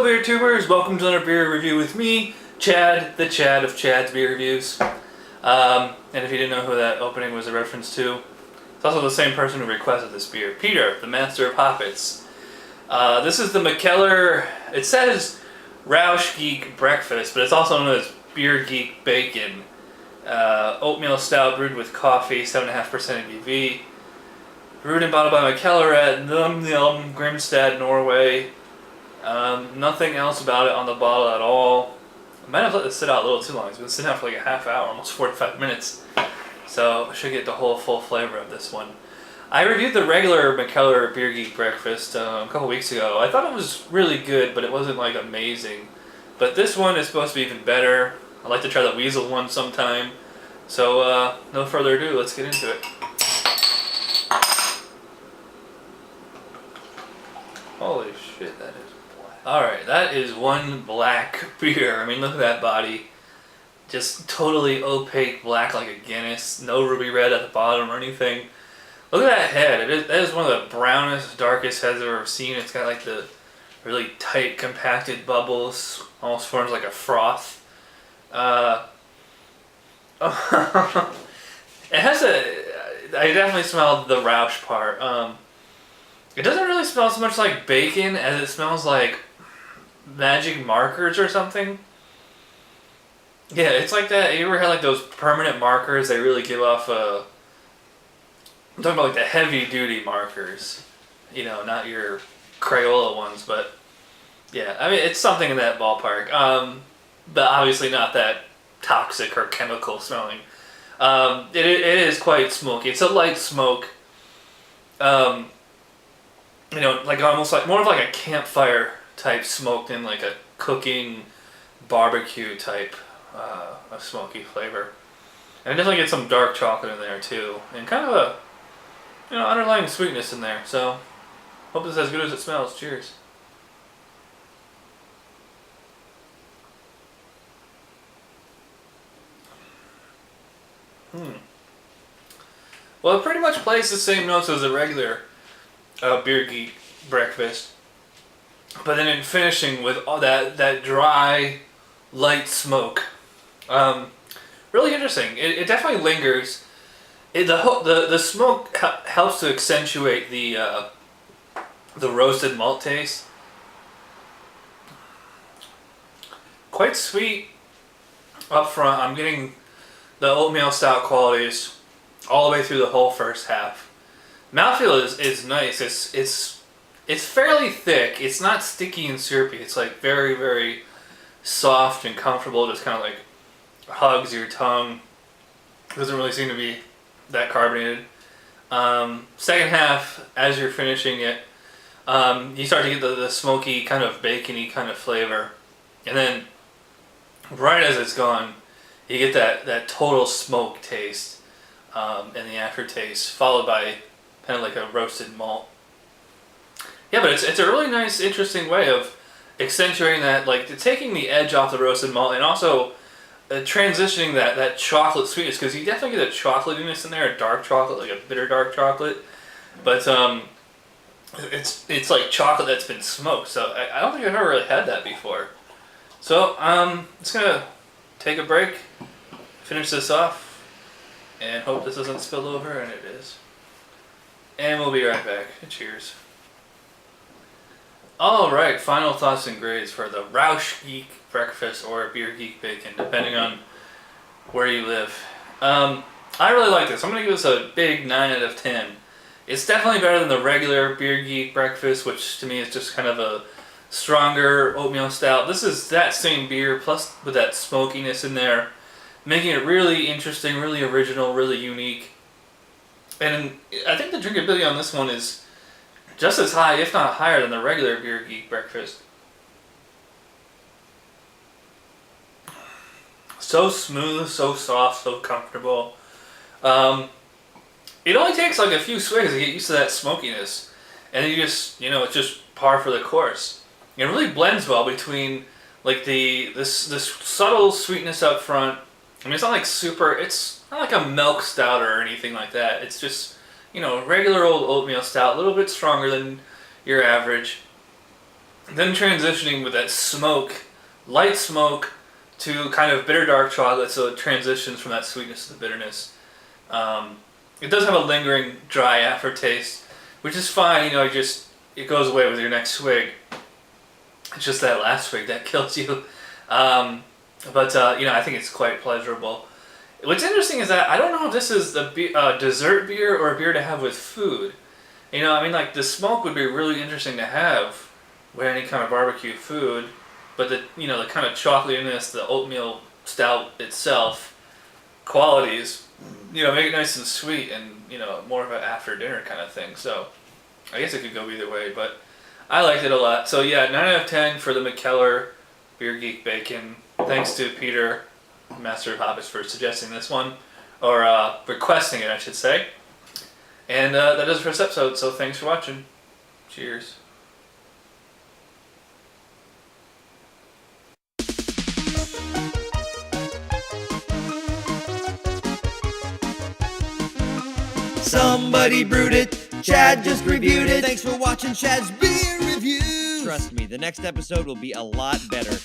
Hello beer tubers, welcome to another beer review with me, Chad, the Chad of Chad's Beer Reviews. And if you didn't know who that opening was a reference to, it's also the same person who requested this beer, Peter, the master of hoppets. This is the Mikkeller, it says Rauch Geek breakfast, but it's also known as Beer Geek Bacon. Oatmeal stout brewed with coffee, 7.5% ABV. Brewed and bottled by Mikkeller at Grimstad, Norway. Nothing else about it on the bottle at all. I might have let this sit out a little too long. It's been sitting out for like a half hour, almost 45 minutes. So I should get the whole full flavor of this one. I reviewed the regular Mikkeller Beer Geek Breakfast a couple weeks ago. I thought it was really good, but it wasn't like amazing. But this one is supposed to be even better. I'd like to try the Weasel one sometime. So no further ado, let's get into it. Holy shit, that is black. Alright, that is one black beer. I mean, look at that body. Just totally opaque black like a Guinness. No ruby red at the bottom or anything. Look at that head. That is one of the brownest, darkest heads I've ever seen. It's got like the really tight, compacted bubbles. Almost forms like a froth. It has I definitely smelled the Rauch part. It doesn't really smell so much like bacon as it smells like magic markers or something. Yeah, it's like that. You ever had like those permanent markers? They really give off I'm talking about like the heavy duty markers. You know, not your Crayola ones, but yeah, I mean, it's something in that ballpark. But obviously not that toxic or chemical smelling. It is quite smoky. It's a light smoke. You know, like almost like more of like a campfire type smoke than like a cooking barbecue type of smoky flavor. And I definitely get some dark chocolate in there too, and kind of a underlying sweetness in there. So hope this is as good as it smells. Cheers. Well, it pretty much plays the same notes as a regular Beer Geek breakfast, but then in finishing with all that dry, light smoke. Really interesting. It definitely lingers. The smoke helps to accentuate the roasted malt taste. Quite sweet up front. I'm getting the oatmeal stout qualities all the way through the whole first half. Mouthfeel is nice. It's fairly thick. It's not sticky and syrupy. It's like very, very soft and comfortable. Just kind of like hugs your tongue. Doesn't really seem to be that carbonated. Second half, as you're finishing it, you start to get the smoky, kind of bacony kind of flavor. And then right as it's gone, you get that total smoke taste and the aftertaste, followed by kind of like a roasted malt. Yeah, but it's a really nice, interesting way of accentuating that, like taking the edge off the roasted malt and also transitioning that chocolate sweetness, because you definitely get a chocolatiness in there, a dark chocolate, like a bitter dark chocolate. But it's like chocolate that's been smoked. So I don't think I've ever really had that before. So just gonna take a break, finish this off, and hope this doesn't spill over, and it is. And we'll be right back. Cheers. Alright, final thoughts and grades for the Rauch Geek Breakfast or Beer Geek Bacon, depending on where you live. I really like this. I'm going to give this a big 9 out of 10. It's definitely better than the regular Beer Geek Breakfast, which to me is just kind of a stronger oatmeal stout. This is that same beer, plus with that smokiness in there, making it really interesting, really original, really unique. And I think the drinkability on this one is just as high, if not higher, than the regular Beer Geek Breakfast. So smooth, so soft, so comfortable. It only takes like a few swigs to get used to that smokiness. And then you just, it's just par for the course. It really blends well between like this subtle sweetness up front. I mean, it's not like it's not like a milk stout or anything like that. It's just, regular old oatmeal stout, a little bit stronger than your average. then transitioning with that smoke, light smoke, to kind of bitter dark chocolate, so it transitions from that sweetness to the bitterness. It does have a lingering dry aftertaste, which is fine. You know, it goes away with your next swig. It's just that last swig that kills you. But I think it's quite pleasurable. What's interesting is that I don't know if this is a dessert beer or a beer to have with food. You know, I mean, like, the smoke would be really interesting to have with any kind of barbecue food, but the kind of chocolatiness, the oatmeal stout itself, qualities, make it nice and sweet and, more of an after dinner kind of thing. So I guess it could go either way, but I liked it a lot. So yeah, 9 out of 10 for the Mikkeller Beer Geek Bacon. Thanks to Peter, Master of Hobbits, for suggesting this one, or requesting it, I should say. And that does it for this episode, so thanks for watching. Cheers. Somebody brewed it, Chad just reviewed it. Thanks for watching Chad's Beer Review. Trust me, the next episode will be a lot better.